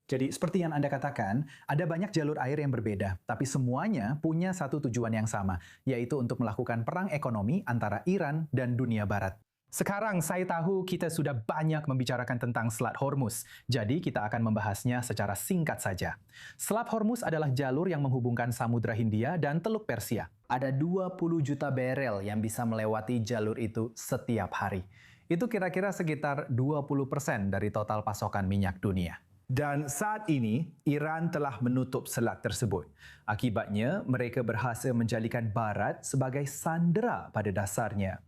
Jadi seperti yang Anda katakan, ada banyak jalur air yang berbeda, tapi semuanya punya satu tujuan yang sama, yaitu untuk melakukan perang ekonomi antara Iran dan dunia barat. Sekarang saya tahu kita sudah banyak membicarakan tentang Selat Hormuz, jadi kita akan membahasnya secara singkat saja. Selat Hormuz adalah jalur yang menghubungkan Samudra Hindia dan Teluk Persia. Ada 20 juta barel yang bisa melewati jalur itu setiap hari. Itu kira-kira sekitar 20% dari total pasokan minyak dunia. Dan saat ini, Iran telah menutup selat tersebut. Akibatnya, mereka berhasil menjadikan Barat sebagai sandera pada dasarnya.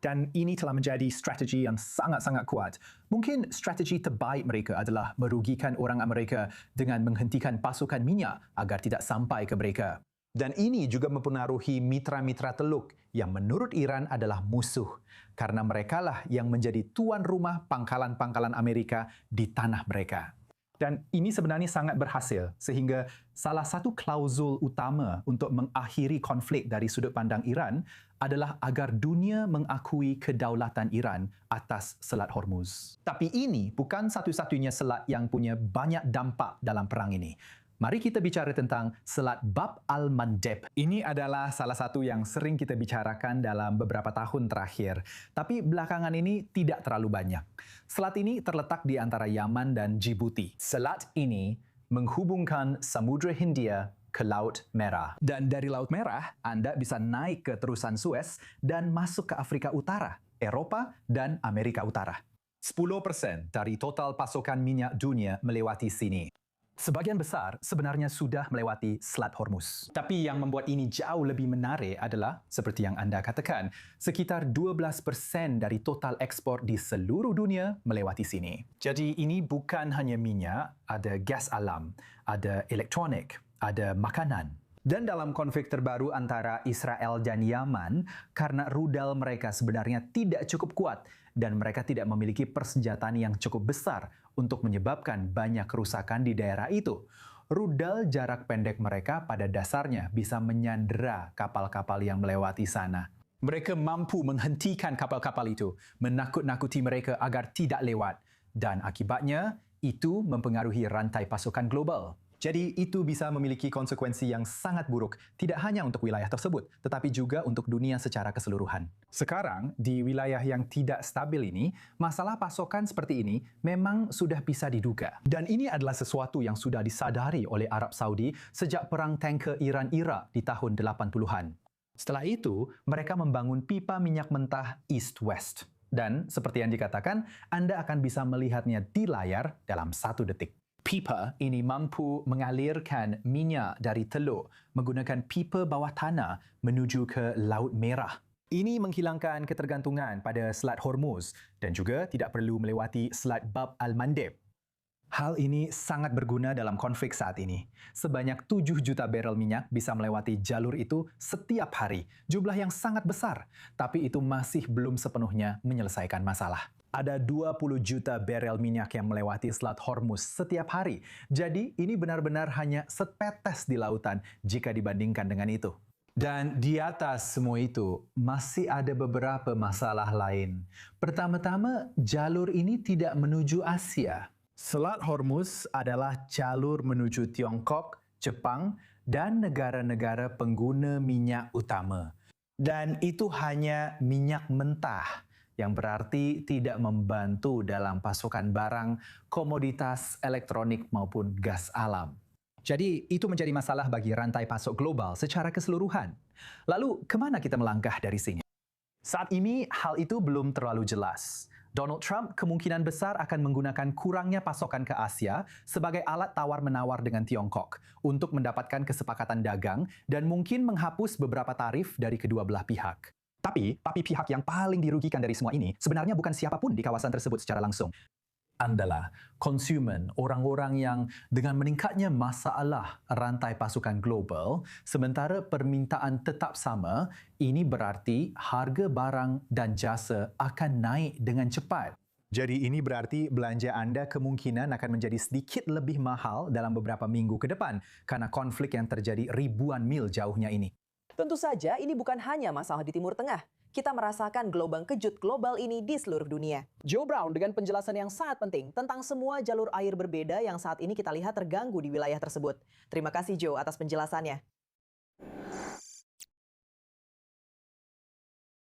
Dan ini telah menjadi strategi yang sangat-sangat kuat. Mungkin strategi terbaik mereka adalah merugikan orang Amerika dengan menghentikan pasokan minyak agar tidak sampai ke mereka. Dan ini juga mempengaruhi mitra-mitra Teluk yang menurut Iran adalah musuh, karena merekalah yang menjadi tuan rumah pangkalan-pangkalan Amerika di tanah mereka. Dan ini sebenarnya sangat berhasil, sehingga salah satu klausul utama untuk mengakhiri konflik dari sudut pandang Iran adalah agar dunia mengakui kedaulatan Iran atas Selat Hormuz. Tapi ini bukan satu-satunya selat yang punya banyak dampak dalam perang ini. Mari kita bicara tentang Selat Bab al-Mandeb. Ini adalah salah satu yang sering kita bicarakan dalam beberapa tahun terakhir. Tapi belakangan ini tidak terlalu banyak. Selat ini terletak di antara Yaman dan Djibouti. Selat ini menghubungkan Samudra Hindia ke Laut Merah. Dan dari Laut Merah, Anda bisa naik ke terusan Suez dan masuk ke Afrika Utara, Eropa, dan Amerika Utara. 10% dari total pasokan minyak dunia melewati sini. Sebagian besar sebenarnya sudah melewati Selat Hormuz. Tapi yang membuat ini jauh lebih menarik adalah, seperti yang Anda katakan, sekitar 12% dari total ekspor di seluruh dunia melewati sini. Jadi ini bukan hanya minyak, ada gas alam, ada elektronik, ada makanan. Dan dalam konflik terbaru antara Israel dan Yaman, karena rudal mereka sebenarnya tidak cukup kuat dan mereka tidak memiliki persenjataan yang cukup besar untuk menyebabkan banyak kerusakan di daerah itu. Rudal jarak pendek mereka pada dasarnya bisa menyandera kapal-kapal yang melewati sana. Mereka mampu menghentikan kapal-kapal itu, menakut-nakuti mereka agar tidak lewat. Dan akibatnya, itu mempengaruhi rantai pasokan global. Jadi itu bisa memiliki konsekuensi yang sangat buruk, tidak hanya untuk wilayah tersebut, tetapi juga untuk dunia secara keseluruhan. Sekarang, di wilayah yang tidak stabil ini, masalah pasokan seperti ini memang sudah bisa diduga. Dan ini adalah sesuatu yang sudah disadari oleh Arab Saudi sejak perang tanker Iran-Irak di tahun 80-an. Setelah itu, mereka membangun pipa minyak mentah East-West. Dan seperti yang dikatakan, Anda akan bisa melihatnya di layar dalam 1 detik. Pipa ini mampu mengalirkan minyak dari teluk menggunakan pipa bawah tanah menuju ke Laut Merah. Ini menghilangkan ketergantungan pada Selat Hormuz dan juga tidak perlu melewati Selat Bab al-Mandeb. Hal ini sangat berguna dalam konflik saat ini. Sebanyak 7 juta barel minyak bisa melewati jalur itu setiap hari, jumlah yang sangat besar, tapi itu masih belum sepenuhnya menyelesaikan masalah. Ada 20 juta barel minyak yang melewati Selat Hormuz setiap hari. Jadi ini benar-benar hanya setetes di lautan jika dibandingkan dengan itu. Dan di atas semua itu, masih ada beberapa masalah lain. Pertama-tama, jalur ini tidak menuju Asia. Selat Hormuz adalah jalur menuju Tiongkok, Jepang, dan negara-negara pengguna minyak utama. Dan itu hanya minyak mentah, yang berarti tidak membantu dalam pasokan barang, komoditas elektronik maupun gas alam. Jadi itu menjadi masalah bagi rantai pasok global secara keseluruhan. Lalu kemana kita melangkah dari sini? Saat ini hal itu belum terlalu jelas. Donald Trump kemungkinan besar akan menggunakan kurangnya pasokan ke Asia sebagai alat tawar-menawar dengan Tiongkok untuk mendapatkan kesepakatan dagang dan mungkin menghapus beberapa tarif dari kedua belah pihak. Tapi pihak yang paling dirugikan dari semua ini sebenarnya bukan siapapun di kawasan tersebut secara langsung. Andalah konsumen, orang-orang yang dengan meningkatnya masalah rantai pasokan global, sementara permintaan tetap sama, ini berarti harga barang dan jasa akan naik dengan cepat. Jadi ini berarti belanja Anda kemungkinan akan menjadi sedikit lebih mahal dalam beberapa minggu ke depan karena konflik yang terjadi ribuan mil jauhnya ini. Tentu saja ini bukan hanya masalah di Timur Tengah. kita merasakan gelombang kejut global ini di seluruh dunia. Joe Brown dengan penjelasan yang sangat penting tentang semua jalur air berbeda yang saat ini kita lihat terganggu di wilayah tersebut. Terima kasih Joe atas penjelasannya.